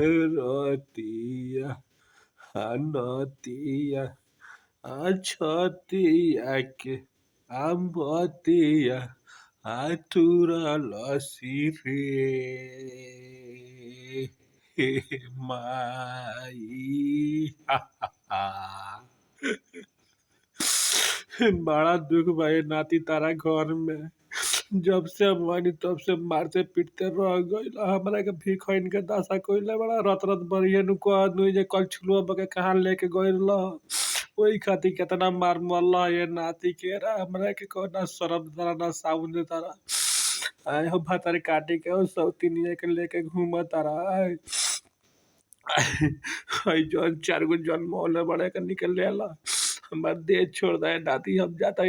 रतिया नतिया छतिया के आम्बतिया तुरलसी रे हे माई बड़ा दुख बा ये नाती तारा घर में। जब से हम बानी तब से मारते पीटते रह गईल। हमरा के भी खैन के दशा कइले बड़ा रत रत बरिए नु कह नु जे कल छुलुआ बके कहाँ लेके गईल ओही खातिर केतना मार मरला ये नाती के रा हमरा के को ना शरम तारा ना साबुन दे तारा। आए हो भातारे काटे के हो सौतीनिया के लेके घूम तारा आए हई जौन 4 गो जन्म होले बड़े के निकल लेला हमार देह छोड़ दे नाती हम जाता